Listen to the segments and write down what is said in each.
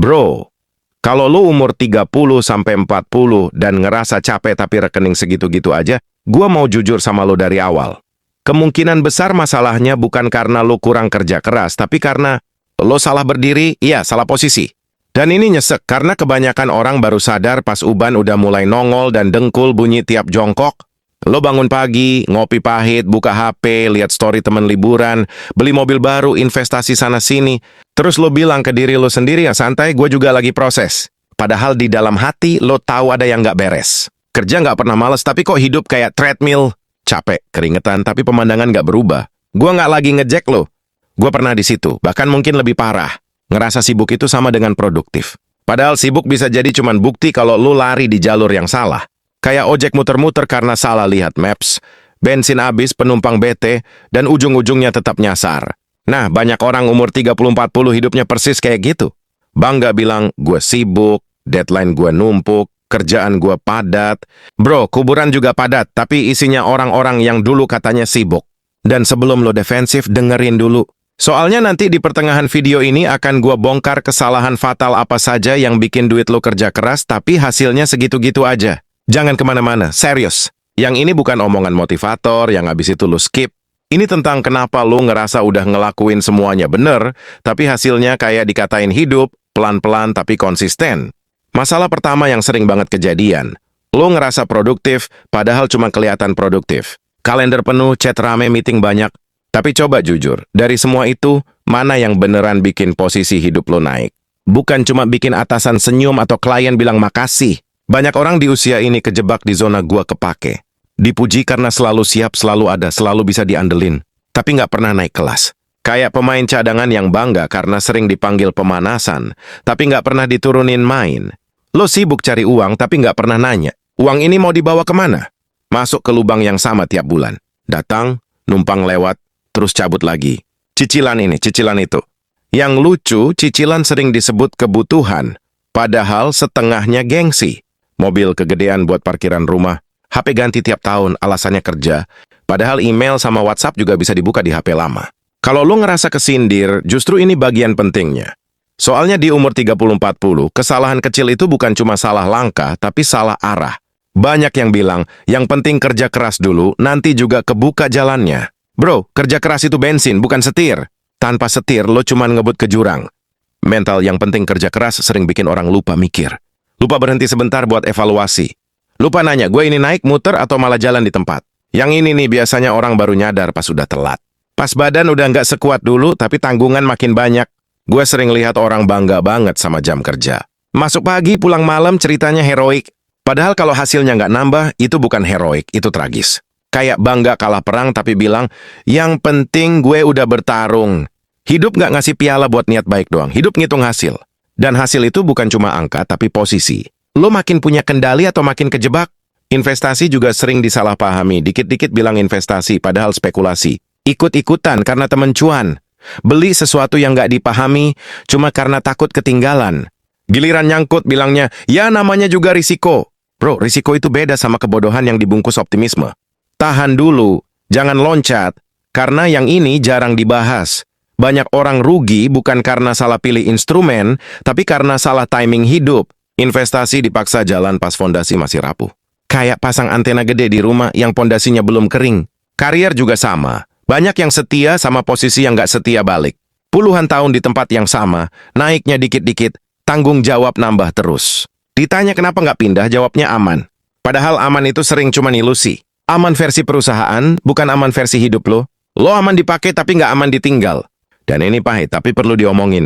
Bro, kalau lu umur 30 sampai 40 dan ngerasa capek tapi rekening segitu-gitu aja, gua mau jujur sama lu dari awal. Kemungkinan besar masalahnya bukan karena lu kurang kerja keras, tapi karena lu salah berdiri, iya salah posisi. Dan ini nyesek karena kebanyakan orang baru sadar pas uban udah mulai nongol dan dengkul bunyi tiap jongkok. Lo bangun pagi, ngopi pahit, buka HP, lihat story temen liburan, beli mobil baru, investasi sana-sini. Terus lo bilang ke diri lo sendiri, ya santai, gue juga lagi proses. Padahal di dalam hati lo tahu ada yang nggak beres. Kerja nggak pernah males, tapi kok hidup kayak treadmill. Capek, keringetan, tapi pemandangan nggak berubah. Gue nggak lagi ngejek lo. Gue pernah di situ, bahkan mungkin lebih parah. Ngerasa sibuk itu sama dengan produktif. Padahal sibuk bisa jadi cuman bukti kalau lo lari di jalur yang salah. Kayak ojek muter-muter karena salah lihat maps, bensin habis, penumpang bete, dan ujung-ujungnya tetap nyasar. Nah, banyak orang umur 30-40 hidupnya persis kayak gitu. Bangga bilang, gue sibuk, deadline gue numpuk, kerjaan gue padat. Bro, kuburan juga padat, tapi isinya orang-orang yang dulu katanya sibuk. Dan sebelum lo defensif, dengerin dulu. Soalnya nanti di pertengahan video ini akan gue bongkar kesalahan fatal apa saja yang bikin duit lo kerja keras, tapi hasilnya segitu-gitu aja. Jangan kemana-mana, serius. Yang ini bukan omongan motivator yang habis itu lu skip. Ini tentang kenapa lu ngerasa udah ngelakuin semuanya bener, tapi hasilnya kayak dikatain hidup, pelan-pelan tapi konsisten. Masalah pertama yang sering banget kejadian. Lu ngerasa produktif, padahal cuma kelihatan produktif. Kalender penuh, chat rame, meeting banyak. Tapi coba jujur, dari semua itu, mana yang beneran bikin posisi hidup lu naik? Bukan cuma bikin atasan senyum atau klien bilang makasih. Banyak orang di usia ini kejebak di zona gua kepake. Dipuji karena selalu siap, selalu ada, selalu bisa diandelin. Tapi nggak pernah naik kelas. Kayak pemain cadangan yang bangga karena sering dipanggil pemanasan, tapi nggak pernah diturunin main. Lo sibuk cari uang, tapi nggak pernah nanya. Uang ini mau dibawa kemana? Masuk ke lubang yang sama tiap bulan. Datang, numpang lewat, terus cabut lagi. Cicilan ini, cicilan itu. Yang lucu, cicilan sering disebut kebutuhan. Padahal setengahnya gengsi. Mobil kegedean buat parkiran rumah, HP ganti tiap tahun, alasannya kerja. Padahal email sama WhatsApp juga bisa dibuka di HP lama. Kalau lo ngerasa kesindir, justru ini bagian pentingnya. Soalnya di umur 30-40, kesalahan kecil itu bukan cuma salah langkah, tapi salah arah. Banyak yang bilang, yang penting kerja keras dulu, nanti juga kebuka jalannya. Bro, kerja keras itu bensin, bukan setir. Tanpa setir, lo cuma ngebut ke jurang. Mental yang penting kerja keras sering bikin orang lupa mikir. Lupa berhenti sebentar buat evaluasi. Lupa nanya, gue ini naik, muter, atau malah jalan di tempat. Yang ini nih biasanya orang baru nyadar pas udah telat. Pas badan udah nggak sekuat dulu, tapi tanggungan makin banyak. Gue sering lihat orang bangga banget sama jam kerja. Masuk pagi, pulang malam, ceritanya heroik. Padahal kalau hasilnya nggak nambah, itu bukan heroik, itu tragis. Kayak bangga kalah perang, tapi bilang, yang penting gue udah bertarung. Hidup nggak ngasih piala buat niat baik doang, hidup ngitung hasil. Dan hasil itu bukan cuma angka, tapi posisi. Lo makin punya kendali atau makin kejebak? Investasi juga sering disalahpahami. Dikit-dikit bilang investasi, padahal spekulasi. Ikut-ikutan karena temen cuan. Beli sesuatu yang nggak dipahami, cuma karena takut ketinggalan. Giliran nyangkut bilangnya, ya namanya juga risiko. Bro, risiko itu beda sama kebodohan yang dibungkus optimisme. Tahan dulu, jangan loncat. Karena yang ini jarang dibahas. Banyak orang rugi bukan karena salah pilih instrumen, tapi karena salah timing hidup. Investasi dipaksa jalan pas fondasi masih rapuh. Kayak pasang antena gede di rumah yang fondasinya belum kering. Karier juga sama. Banyak yang setia sama posisi yang nggak setia balik. Puluhan tahun di tempat yang sama, naiknya dikit-dikit, tanggung jawab nambah terus. Ditanya kenapa nggak pindah, jawabnya aman. Padahal aman itu sering cuma ilusi. Aman versi perusahaan, bukan aman versi hidup lo. Lo aman dipakai tapi nggak aman ditinggal. Dan ini pahit, tapi perlu diomongin.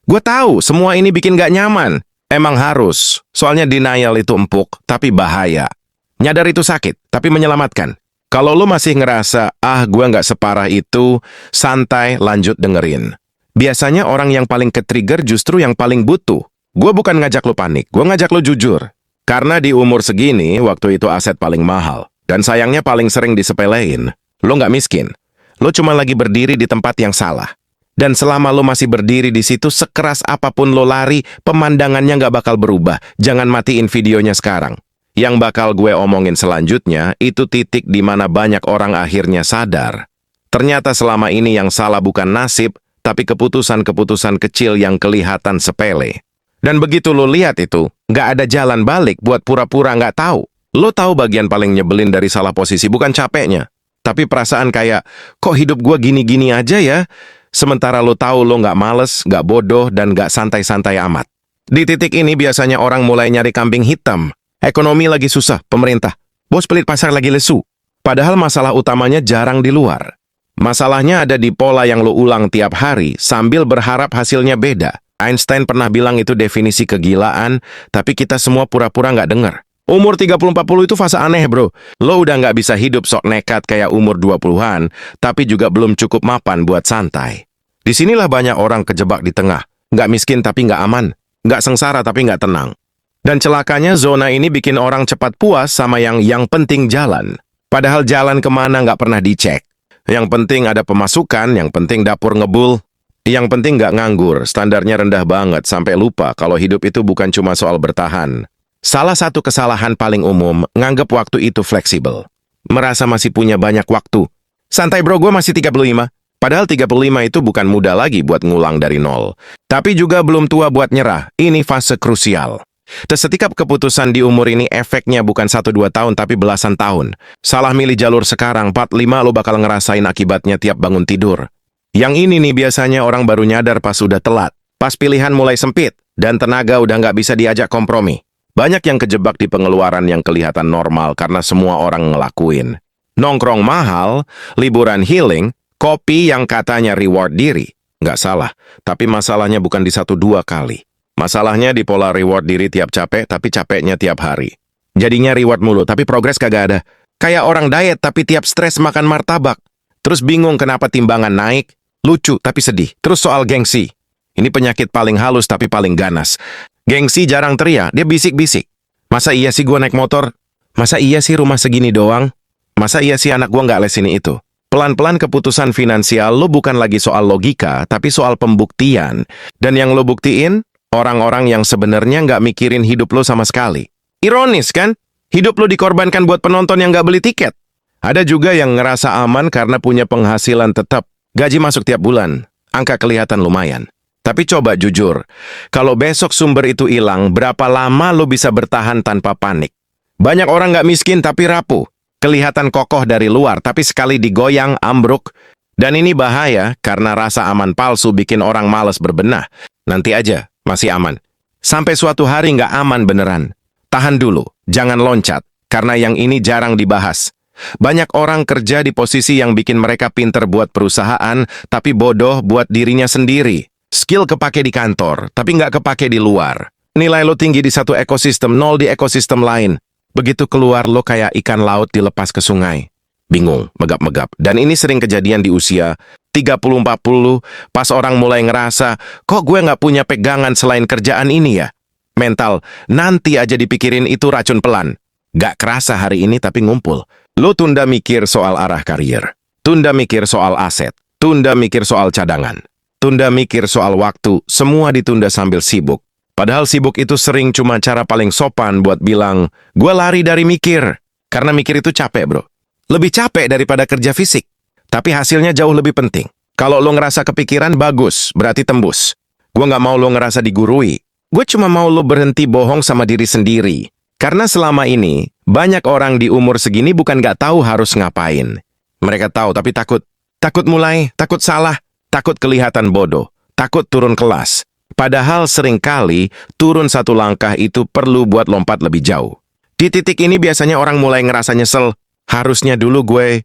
Gue tahu, semua ini bikin gak nyaman. Emang harus. Soalnya denial itu empuk, tapi bahaya. Nyadar itu sakit, tapi menyelamatkan. Kalau lo masih ngerasa, gue gak separah itu, santai, lanjut dengerin. Biasanya orang yang paling ke-trigger justru yang paling butuh. Gue bukan ngajak lo panik, gue ngajak lo jujur. Karena di umur segini, waktu itu aset paling mahal. Dan sayangnya paling sering disepelein. Lo gak miskin. Lo cuma lagi berdiri di tempat yang salah. Dan selama lo masih berdiri di situ, sekeras apapun lo lari, pemandangannya nggak bakal berubah. Jangan matiin videonya sekarang. Yang bakal gue omongin selanjutnya, itu titik di mana banyak orang akhirnya sadar. Ternyata selama ini yang salah bukan nasib, tapi keputusan-keputusan kecil yang kelihatan sepele. Dan begitu lo lihat itu, nggak ada jalan balik buat pura-pura nggak tahu. Lo tahu bagian paling nyebelin dari salah posisi bukan capeknya, tapi perasaan kayak, kok hidup gua gini-gini aja ya? Sementara lo tahu lo nggak males, nggak bodoh, dan nggak santai-santai amat. Di titik ini biasanya orang mulai nyari kambing hitam. Ekonomi lagi susah, pemerintah. Bos pelit pasar lagi lesu. Padahal masalah utamanya jarang di luar. Masalahnya ada di pola yang lo ulang tiap hari sambil berharap hasilnya beda. Einstein pernah bilang itu definisi kegilaan, tapi kita semua pura-pura nggak dengar. Umur 30-40 itu fase aneh, bro. Lo udah nggak bisa hidup sok nekat kayak umur 20-an, tapi juga belum cukup mapan buat santai. Disinilah banyak orang kejebak di tengah. Nggak miskin tapi nggak aman. Nggak sengsara tapi nggak tenang. Dan celakanya zona ini bikin orang cepat puas sama yang penting jalan. Padahal jalan kemana nggak pernah dicek. Yang penting ada pemasukan, yang penting dapur ngebul. Yang penting nggak nganggur, standarnya rendah banget sampai lupa kalau hidup itu bukan cuma soal bertahan. Salah satu kesalahan paling umum, nganggep waktu itu fleksibel. Merasa masih punya banyak waktu. Santai bro, gue masih 35. Padahal 35 itu bukan muda lagi buat ngulang dari nol. Tapi juga belum tua buat nyerah. Ini fase krusial. Setiap keputusan di umur ini efeknya bukan 1-2 tahun tapi belasan tahun. Salah milih jalur sekarang, 45 lo bakal ngerasain akibatnya tiap bangun tidur. Yang ini nih biasanya orang baru nyadar pas udah telat. Pas pilihan mulai sempit, dan tenaga udah nggak bisa diajak kompromi. Banyak yang kejebak di pengeluaran yang kelihatan normal karena semua orang ngelakuin. Nongkrong mahal, liburan healing, kopi yang katanya reward diri. Nggak salah, tapi masalahnya bukan di 1-2 kali. Masalahnya di pola reward diri tiap capek, tapi capeknya tiap hari. Jadinya reward mulu, tapi progres kagak ada. Kayak orang diet, tapi tiap stres makan martabak. Terus bingung kenapa timbangan naik, lucu tapi sedih. Terus soal gengsi. Ini penyakit paling halus tapi paling ganas. Gengsi jarang teriak, dia bisik-bisik. Masa iya sih gua naik motor? Masa iya sih rumah segini doang? Masa iya sih anak gua nggak les ini itu? Pelan-pelan keputusan finansial lo bukan lagi soal logika, tapi soal pembuktian. Dan yang lo buktiin, orang-orang yang sebenarnya nggak mikirin hidup lo sama sekali. Ironis kan? Hidup lo dikorbankan buat penonton yang nggak beli tiket. Ada juga yang ngerasa aman karena punya penghasilan tetap. Gaji masuk tiap bulan, angka kelihatan lumayan. Tapi coba jujur, kalau besok sumber itu hilang, berapa lama lo bisa bertahan tanpa panik? Banyak orang nggak miskin tapi rapuh. Kelihatan kokoh dari luar, tapi sekali digoyang, ambruk. Dan ini bahaya karena rasa aman palsu bikin orang malas berbenah. Nanti aja, masih aman. Sampai suatu hari nggak aman beneran. Tahan dulu, jangan loncat, karena yang ini jarang dibahas. Banyak orang kerja di posisi yang bikin mereka pinter buat perusahaan, tapi bodoh buat dirinya sendiri. Skill kepake di kantor, tapi nggak kepake di luar. Nilai lo tinggi di satu ekosistem, nol di ekosistem lain. Begitu keluar lo kayak ikan laut dilepas ke sungai. Bingung, megap-megap. Dan ini sering kejadian di usia 30-40, pas orang mulai ngerasa, kok gue nggak punya pegangan selain kerjaan ini ya? Mental, nanti aja dipikirin itu racun pelan. Gak kerasa hari ini tapi ngumpul. Lo tunda mikir soal arah karier. Tunda mikir soal aset. Tunda mikir soal cadangan. Tunda mikir soal waktu, semua ditunda sambil sibuk. Padahal sibuk itu sering cuma cara paling sopan buat bilang, gue lari dari mikir. Karena mikir itu capek, bro. Lebih capek daripada kerja fisik. Tapi hasilnya jauh lebih penting. Kalau lo ngerasa kepikiran, bagus, berarti tembus. Gue nggak mau lo ngerasa digurui. Gue cuma mau lo berhenti bohong sama diri sendiri. Karena selama ini, banyak orang di umur segini bukan nggak tahu harus ngapain. Mereka tahu, tapi takut. Takut mulai, takut salah. Takut kelihatan bodoh, takut turun kelas. Padahal seringkali turun satu langkah itu perlu buat lompat lebih jauh. Di titik ini biasanya orang mulai ngerasa nyesel. Harusnya dulu gue,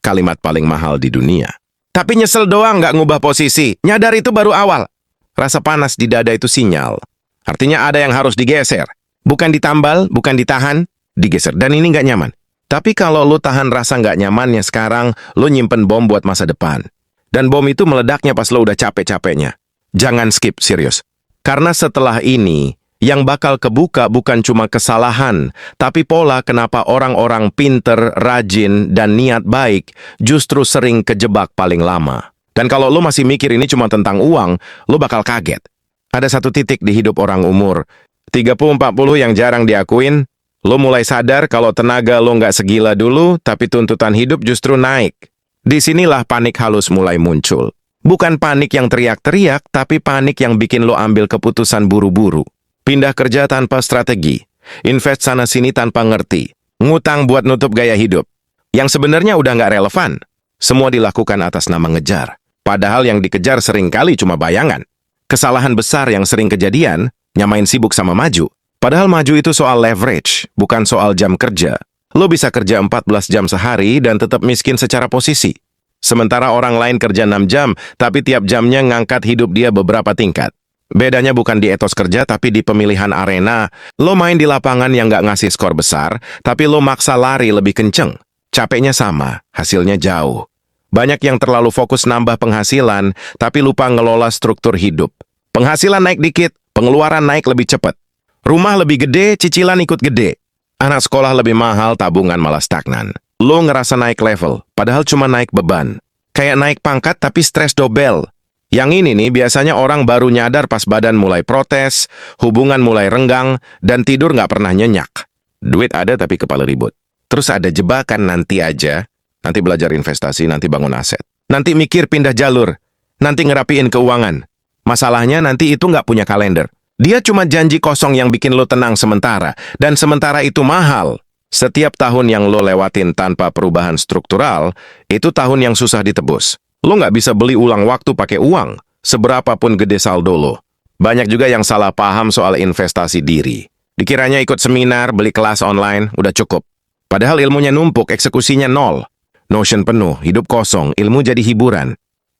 kalimat paling mahal di dunia. Tapi nyesel doang nggak ngubah posisi. Nyadar itu baru awal. Rasa panas di dada itu sinyal. Artinya ada yang harus digeser. Bukan ditambal, bukan ditahan, digeser. Dan ini nggak nyaman. Tapi kalau lo tahan rasa nggak nyamannya sekarang, lo nyimpen bom buat masa depan. Dan bom itu meledaknya pas lo udah capek-capeknya. Jangan skip, serius. Karena setelah ini, yang bakal kebuka bukan cuma kesalahan, tapi pola kenapa orang-orang pinter, rajin, dan niat baik justru sering kejebak paling lama. Dan kalau lo masih mikir ini cuma tentang uang, lo bakal kaget. Ada satu titik di hidup orang umur 30-40 yang jarang diakuin, lo mulai sadar kalau tenaga lo nggak segila dulu, tapi tuntutan hidup justru naik. Disinilah panik halus mulai muncul. Bukan panik yang teriak-teriak, tapi panik yang bikin lo ambil keputusan buru-buru. Pindah kerja tanpa strategi. Invest sana-sini tanpa ngerti. Ngutang buat nutup gaya hidup. Yang sebenarnya udah nggak relevan. Semua dilakukan atas nama ngejar. Padahal yang dikejar seringkali cuma bayangan. Kesalahan besar yang sering kejadian, nyamain sibuk sama maju. Padahal maju itu soal leverage, bukan soal jam kerja. Lo bisa kerja 14 jam sehari dan tetap miskin secara posisi. Sementara orang lain kerja 6 jam, tapi tiap jamnya ngangkat hidup dia beberapa tingkat. Bedanya bukan di etos kerja, tapi di pemilihan arena. Lo main di lapangan yang nggak ngasih skor besar, tapi lo maksa lari lebih kenceng. Capeknya sama, hasilnya jauh. Banyak yang terlalu fokus nambah penghasilan, tapi lupa ngelola struktur hidup. Penghasilan naik dikit, pengeluaran naik lebih cepat. Rumah lebih gede, cicilan ikut gede. Anak sekolah lebih mahal, tabungan malah stagnan. Lo ngerasa naik level, padahal cuma naik beban. Kayak naik pangkat tapi stres dobel. Yang ini nih biasanya orang baru nyadar pas badan mulai protes, hubungan mulai renggang, dan tidur nggak pernah nyenyak. Duit ada tapi kepala ribut. Terus ada jebakan nanti aja. Nanti belajar investasi, nanti bangun aset. Nanti mikir pindah jalur. Nanti ngerapiin keuangan. Masalahnya nanti itu nggak punya kalender. Dia cuma janji kosong yang bikin lo tenang sementara. Dan sementara itu mahal. Setiap tahun yang lo lewatin tanpa perubahan struktural, itu tahun yang susah ditebus. Lo nggak bisa beli ulang waktu pakai uang, seberapapun gede saldo lo. Banyak juga yang salah paham soal investasi diri. Dikiranya ikut seminar, beli kelas online, udah cukup. Padahal ilmunya numpuk, eksekusinya nol. Notion penuh, hidup kosong, ilmu jadi hiburan.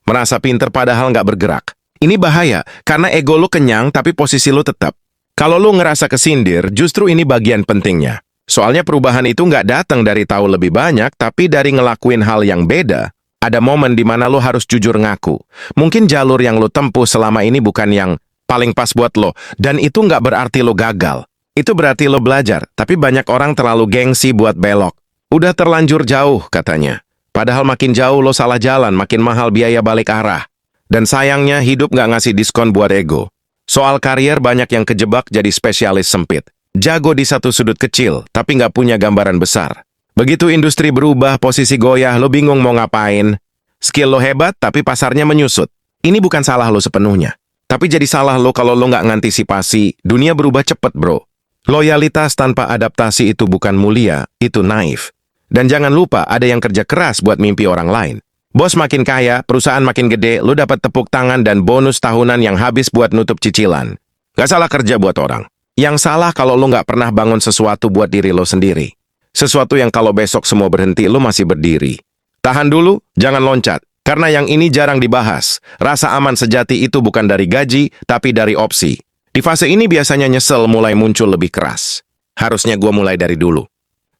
Merasa pinter padahal nggak bergerak. Ini bahaya, karena ego lo kenyang tapi posisi lo tetap. Kalau lo ngerasa kesindir, justru ini bagian pentingnya. Soalnya perubahan itu nggak datang dari tahu lebih banyak, tapi dari ngelakuin hal yang beda. Ada momen di mana lo harus jujur ngaku. Mungkin jalur yang lo tempuh selama ini bukan yang paling pas buat lo, dan itu nggak berarti lo gagal. Itu berarti lo belajar, tapi banyak orang terlalu gengsi buat belok. Udah terlanjur jauh, katanya. Padahal makin jauh lo salah jalan, makin mahal biaya balik arah. Dan sayangnya hidup nggak ngasih diskon buat ego. Soal karier banyak yang kejebak jadi spesialis sempit. Jago di satu sudut kecil, tapi nggak punya gambaran besar. Begitu industri berubah, posisi goyah, lo bingung mau ngapain. Skill lo hebat, tapi pasarnya menyusut. Ini bukan salah lo sepenuhnya. Tapi jadi salah lo kalau lo nggak ngantisipasi. Dunia berubah cepet, bro. Loyalitas tanpa adaptasi itu bukan mulia, itu naif. Dan jangan lupa, ada yang kerja keras buat mimpi orang lain. Bos makin kaya, perusahaan makin gede, lo dapat tepuk tangan dan bonus tahunan yang habis buat nutup cicilan. Gak salah kerja buat orang. Yang salah kalau lo nggak pernah bangun sesuatu buat diri lo sendiri. Sesuatu yang kalau besok semua berhenti, lo masih berdiri. Tahan dulu, jangan loncat. Karena yang ini jarang dibahas. Rasa aman sejati itu bukan dari gaji, tapi dari opsi. Di fase ini biasanya nyesel mulai muncul lebih keras. Harusnya gue mulai dari dulu.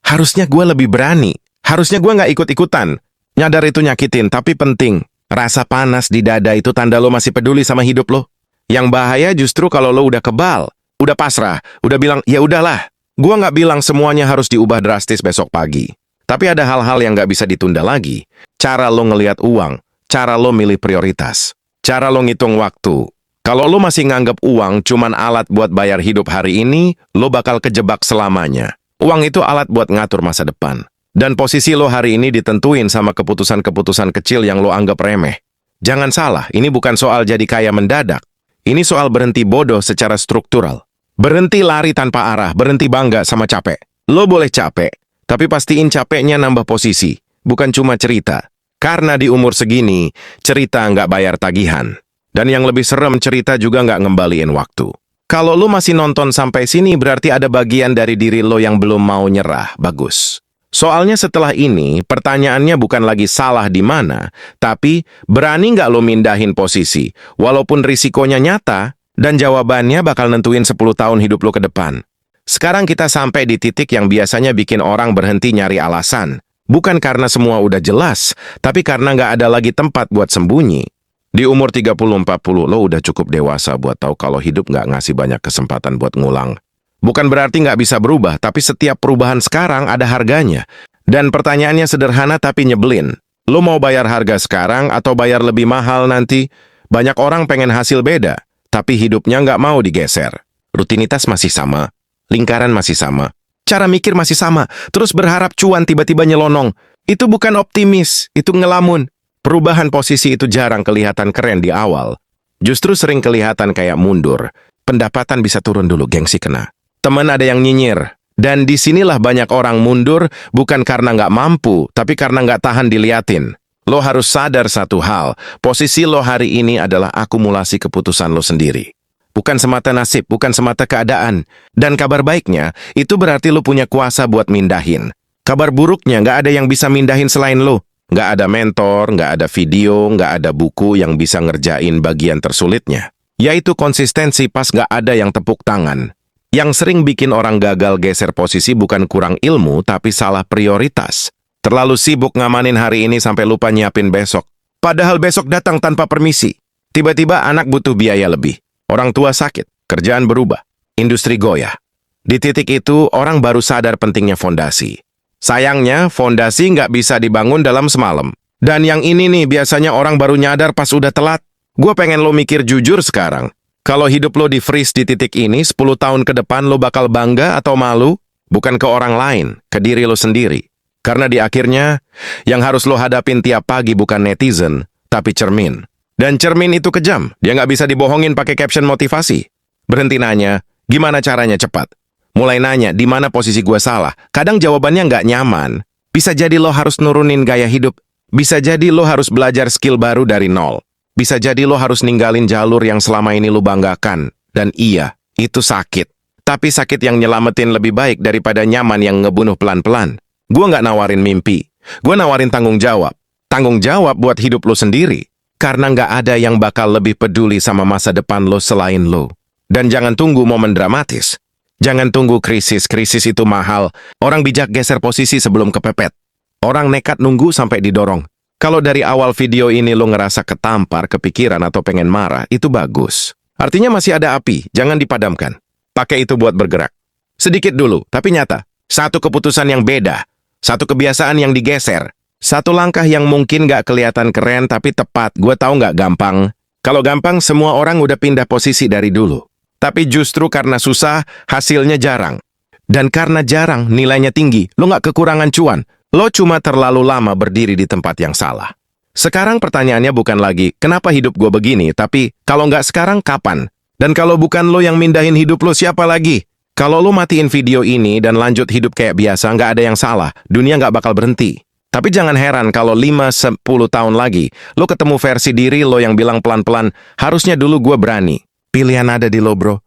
Harusnya gue lebih berani. Harusnya gue nggak ikut-ikutan. Nyadar itu nyakitin, tapi penting. Rasa panas di dada itu tanda lo masih peduli sama hidup lo. Yang bahaya justru kalau lo udah kebal, udah pasrah, udah bilang, ya udahlah. Gue nggak bilang semuanya harus diubah drastis besok pagi. Tapi ada hal-hal yang nggak bisa ditunda lagi. Cara lo ngelihat uang, cara lo milih prioritas, cara lo ngitung waktu. Kalau lo masih nganggap uang cuman alat buat bayar hidup hari ini, lo bakal kejebak selamanya. Uang itu alat buat ngatur masa depan. Dan posisi lo hari ini ditentuin sama keputusan-keputusan kecil yang lo anggap remeh. Jangan salah, ini bukan soal jadi kaya mendadak. Ini soal berhenti bodoh secara struktural. Berhenti lari tanpa arah, berhenti bangga sama capek. Lo boleh capek, tapi pastiin capeknya nambah posisi, bukan cuma cerita. Karena di umur segini, cerita nggak bayar tagihan. Dan yang lebih serem, cerita juga nggak ngembaliin waktu. Kalau lo masih nonton sampai sini, berarti ada bagian dari diri lo yang belum mau nyerah. Bagus. Soalnya setelah ini, pertanyaannya bukan lagi salah di mana, tapi berani nggak lo mindahin posisi, walaupun risikonya nyata, dan jawabannya bakal nentuin 10 tahun hidup lo ke depan. Sekarang kita sampai di titik yang biasanya bikin orang berhenti nyari alasan. Bukan karena semua udah jelas, tapi karena nggak ada lagi tempat buat sembunyi. Di umur 30-40, lo udah cukup dewasa buat tahu kalau hidup nggak ngasih banyak kesempatan buat ngulang. Bukan berarti nggak bisa berubah, tapi setiap perubahan sekarang ada harganya. Dan pertanyaannya sederhana tapi nyebelin. Lo mau bayar harga sekarang atau bayar lebih mahal nanti? Banyak orang pengen hasil beda, tapi hidupnya nggak mau digeser. Rutinitas masih sama, lingkaran masih sama, cara mikir masih sama, terus berharap cuan tiba-tiba nyelonong. Itu bukan optimis, itu ngelamun. Perubahan posisi itu jarang kelihatan keren di awal. Justru sering kelihatan kayak mundur. pendapatan bisa turun dulu, gengsi kena. Temen ada yang nyinyir. Dan disinilah banyak orang mundur bukan karena nggak mampu, tapi karena nggak tahan diliatin. Lo harus sadar satu hal, posisi lo hari ini adalah akumulasi keputusan lo sendiri. Bukan semata nasib, bukan semata keadaan. Dan kabar baiknya, itu berarti lo punya kuasa buat mindahin. Kabar buruknya, nggak ada yang bisa mindahin selain lo. Nggak ada mentor, nggak ada video, nggak ada buku yang bisa ngerjain bagian tersulitnya. Yaitu konsistensi pas nggak ada yang tepuk tangan. Yang sering bikin orang gagal geser posisi bukan kurang ilmu, tapi salah prioritas. Terlalu sibuk ngamanin hari ini sampai lupa nyiapin besok. Padahal besok datang tanpa permisi. Tiba-tiba anak butuh biaya lebih. Orang tua sakit, kerjaan berubah, industri goyah. Di titik itu, orang baru sadar pentingnya fondasi. Sayangnya, fondasi nggak bisa dibangun dalam semalam. Dan yang ini nih, biasanya orang baru nyadar pas udah telat. Gue pengen lo mikir jujur sekarang. Kalau hidup lo di-freeze di titik ini, 10 tahun ke depan lo bakal bangga atau malu? Bukan ke orang lain, ke diri lo sendiri. Karena di akhirnya, yang harus lo hadapin tiap pagi bukan netizen, tapi cermin. Dan cermin itu kejam, dia nggak bisa dibohongin pakai caption motivasi. Berhenti nanya, gimana caranya cepat? Mulai nanya, di mana posisi gue salah? Kadang jawabannya nggak nyaman. Bisa jadi lo harus nurunin gaya hidup. Bisa jadi lo harus belajar skill baru dari nol. Bisa jadi lo harus ninggalin jalur yang selama ini lo banggakan. Dan iya, itu sakit. Tapi sakit yang nyelamatin lebih baik daripada nyaman yang ngebunuh pelan-pelan. Gue nggak nawarin mimpi. Gue nawarin tanggung jawab. Tanggung jawab buat hidup lo sendiri. Karena nggak ada yang bakal lebih peduli sama masa depan lo selain lo. Dan jangan tunggu momen dramatis. Jangan tunggu krisis. Krisis itu mahal. Orang bijak geser posisi sebelum kepepet. Orang nekat nunggu sampai didorong. Kalau dari awal video ini lo ngerasa ketampar, kepikiran, atau pengen marah, itu bagus. Artinya masih ada api, jangan dipadamkan. Pakai itu buat bergerak. Sedikit dulu, tapi nyata. Satu keputusan yang beda. Satu kebiasaan yang digeser. Satu langkah yang mungkin gak kelihatan keren, tapi tepat. Gue tahu gak gampang. Kalau gampang, semua orang udah pindah posisi dari dulu. Tapi justru karena susah, hasilnya jarang. Dan karena jarang, nilainya tinggi. Lo gak kekurangan cuan. Lo cuma terlalu lama berdiri di tempat yang salah. Sekarang pertanyaannya bukan lagi, kenapa hidup gue begini? Tapi, kalau nggak sekarang, kapan? Dan kalau bukan lo yang mindahin hidup lo, siapa lagi? Kalau lo matiin video ini dan lanjut hidup kayak biasa, nggak ada yang salah. Dunia nggak bakal berhenti. Tapi jangan heran kalau 5-10 tahun lagi, lo ketemu versi diri lo yang bilang pelan-pelan, harusnya dulu gue berani. Pilihan ada di lo, bro.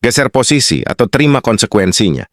Geser posisi atau terima konsekuensinya.